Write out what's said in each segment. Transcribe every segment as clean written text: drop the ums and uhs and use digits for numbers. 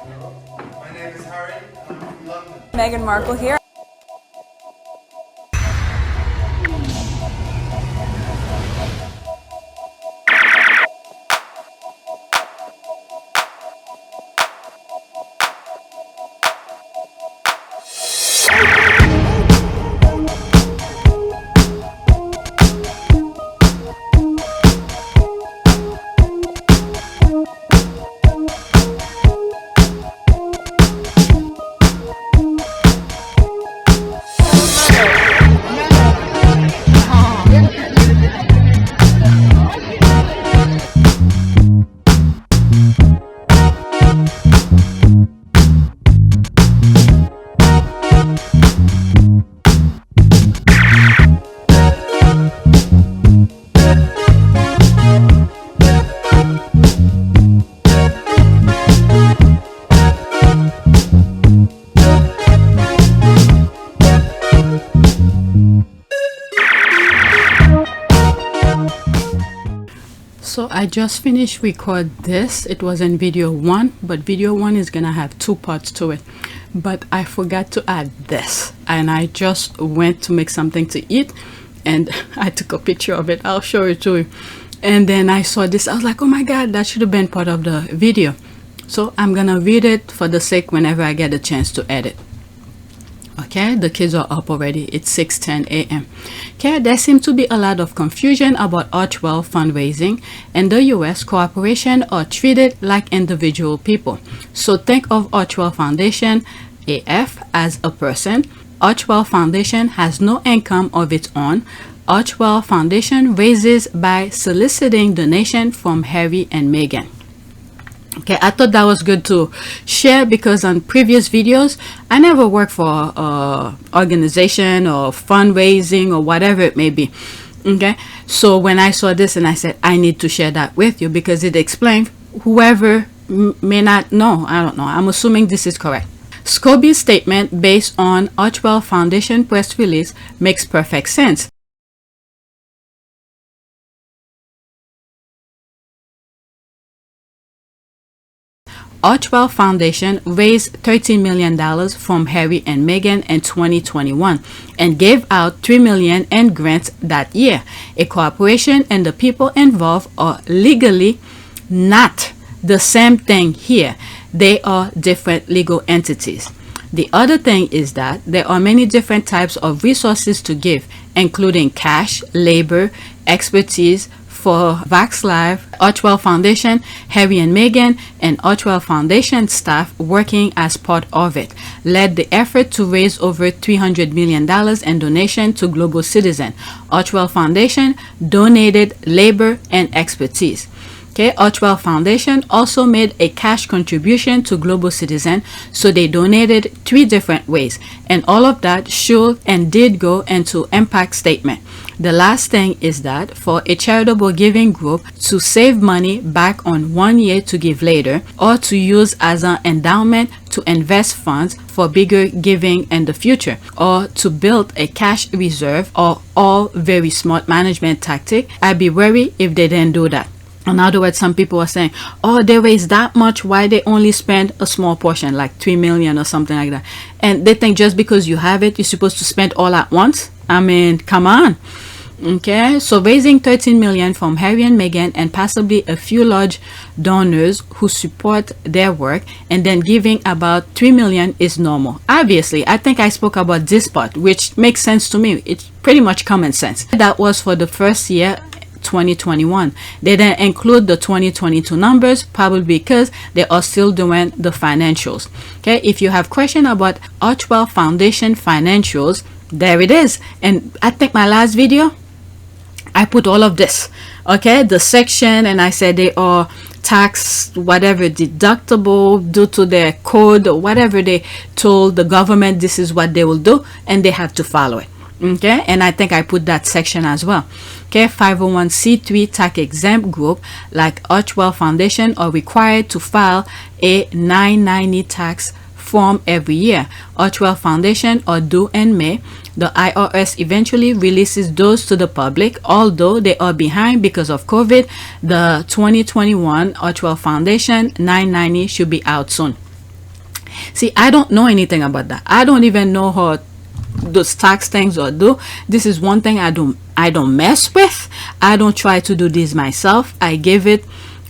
My name is Harry, and I'm from London. Meghan Markle here. So I just finished record this. It was in video 1, but video 1 is gonna have 2 parts to it. But I forgot to add this, and I just went to make something to eat, and I took a picture of it. I'll show it to you. And then I saw this. I was like, oh my God, that should have been part of the video. So I'm gonna read it for the sake whenever I get a chance to edit. Okay, the kids are up already. It's 6:10 a.m. Okay, there seems to be a lot of confusion about Archewell fundraising. In the US, corporations are treated like individual people. So think of Archewell Foundation, AF, as a person. Archewell Foundation has no income of its own. Archewell Foundation raises by soliciting donation from Harry and Meghan. Okay, I thought that was good to share because on previous videos I never worked for organization or fundraising or whatever it may be. Okay, so when I saw this and I said I need to share that with you because it explains whoever may not know. I don't know, I'm assuming this is correct. Scobie's statement based on Archewell Foundation press release makes perfect sense. Archewell Foundation raised $13 million from Harry and Meghan in 2021 and gave out $3 million in grants that year. A corporation and the people involved are legally not the same thing here. They are different legal entities. The other thing is that there are many different types of resources to give, including cash, labor, expertise. For Vax Live, Archewell Foundation, Harry and Meghan, and Archewell Foundation staff working as part of it, led the effort to raise over $300 million in donation to global citizens. Archewell Foundation donated labor and expertise. Okay, Archewell Foundation also made a cash contribution to Global Citizen, so they donated 3 different ways, and all of that should and did go into impact statement. The last thing is that for a charitable giving group to save money back on 1 year to give later, or to use as an endowment to invest funds for bigger giving in the future, or to build a cash reserve, are all very smart management tactic. I'd be worried if they didn't do that. In other words, some people are saying, oh, they raise that much, why they only spend a small portion, like 3 million or something like that. And they think just because you have it, you're supposed to spend all at once. I mean, come on. Okay, so raising 13 million from Harry and Meghan and possibly a few large donors who support their work, and then giving about 3 million is normal. Obviously, I think I spoke about this part, which makes sense to me. It's pretty much common sense. That was for the first year, 2021. They didn't include the 2022 numbers, probably because they are still doing the financials. Okay, if you have question about Archewell Foundation financials, there it is. And I think my last video, I put all of this, okay, the section, and I said they are tax whatever deductible due to their code or whatever they told the government this is what they will do, and they have to follow it. Okay, and I think I put that section as well. Okay, 501c3 tax exempt group like Archewell Foundation are required to file a 990 tax form every year. Archewell Foundation are due in May. The IRS eventually releases those to the public, although they are behind because of COVID. The 2021 Archewell Foundation 990 should be out soon. See, I don't know anything about that. I don't even know how those tax things or do. This is one thing I don't mess with. I don't try to do this myself. I give it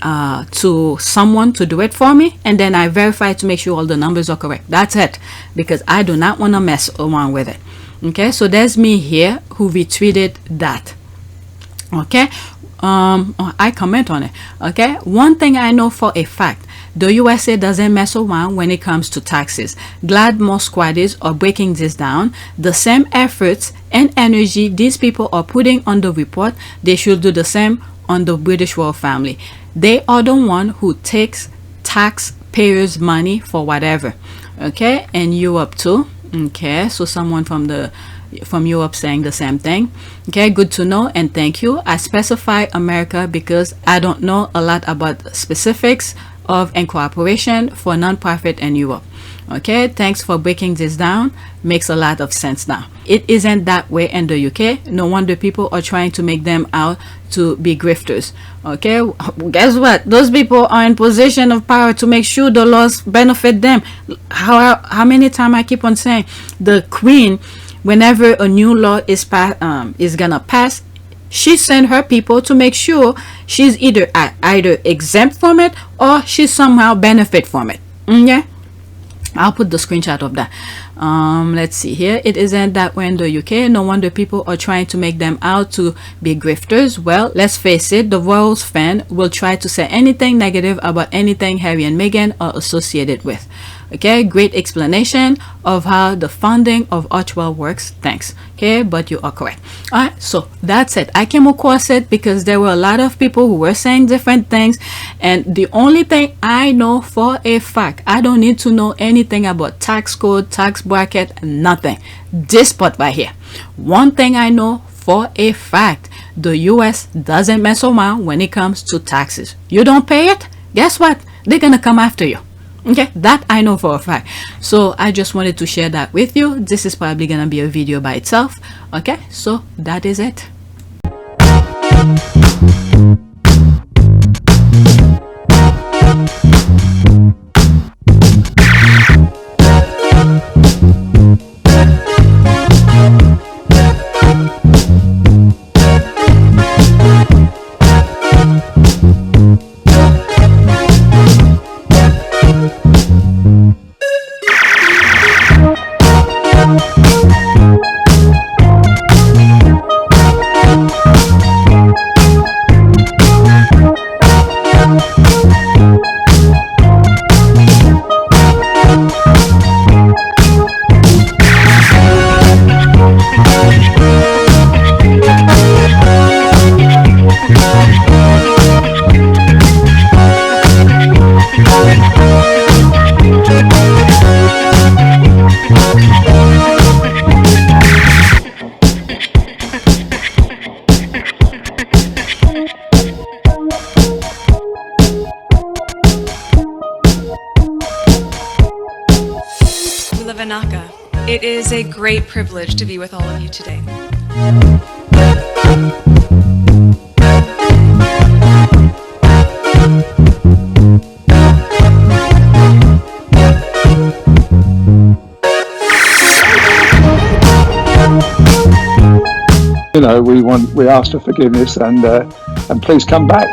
to someone to do it for me, and then I verify to make sure all the numbers are correct. That's it, because I do not want to mess around with it. Okay, so there's me here who retweeted that. Okay, I comment on it. Okay, one thing I know for a fact: the USA doesn't mess around when it comes to taxes. Glad more squaddies are breaking this down. The same efforts and energy these people are putting on the report, they should do the same on the British royal family. They are the one who takes taxpayers' money for whatever. Okay, and Europe too. Okay, so someone from Europe saying the same thing. Okay, good to know, and thank you. I specify America because I don't know a lot about specifics of incorporation for nonprofit in Europe. Okay, thanks for breaking this down. Makes a lot of sense now. It isn't that way in the UK. No wonder people are trying to make them out to be grifters. Okay, guess what? Those people are in position of power to make sure the laws benefit them. How many times I keep on saying the Queen, whenever a new law is gonna pass, she sent her people to make sure she's either exempt from it or she somehow benefit from it. Yeah, I'll put the screenshot of that. Let's see here. It isn't that way in the UK. No wonder people are trying to make them out to be grifters. Well, let's face it, the Royals fan will try to say anything negative about anything Harry and Meghan are associated with. Okay, great explanation of how the funding of Archewell works. Thanks. Okay, but you are correct. All right, so that's it. I came across it because there were a lot of people who were saying different things, and the only thing I know for a fact, I don't need to know anything about tax code, tax bracket, nothing. This part right here. One thing I know for a fact: the US doesn't mess around when it comes to taxes. You don't pay it, guess what? They're gonna come after you. Okay, that I know for a fact. So I just wanted to share that with you. This is probably gonna be a video by itself. Okay, so that is it. It is a great privilege to be with all of you today. You know, we ask for forgiveness, and please come back.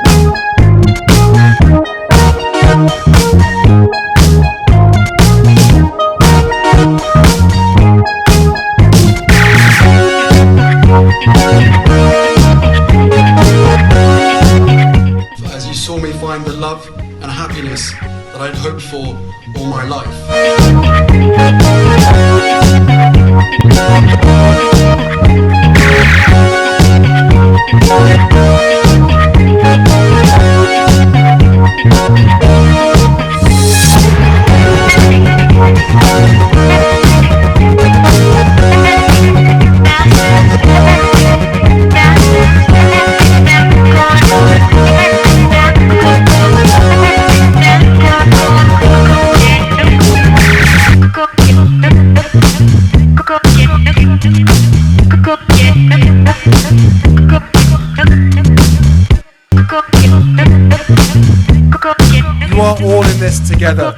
As you saw me find the love and happiness that I'd hoped for all my life. You are all in this together.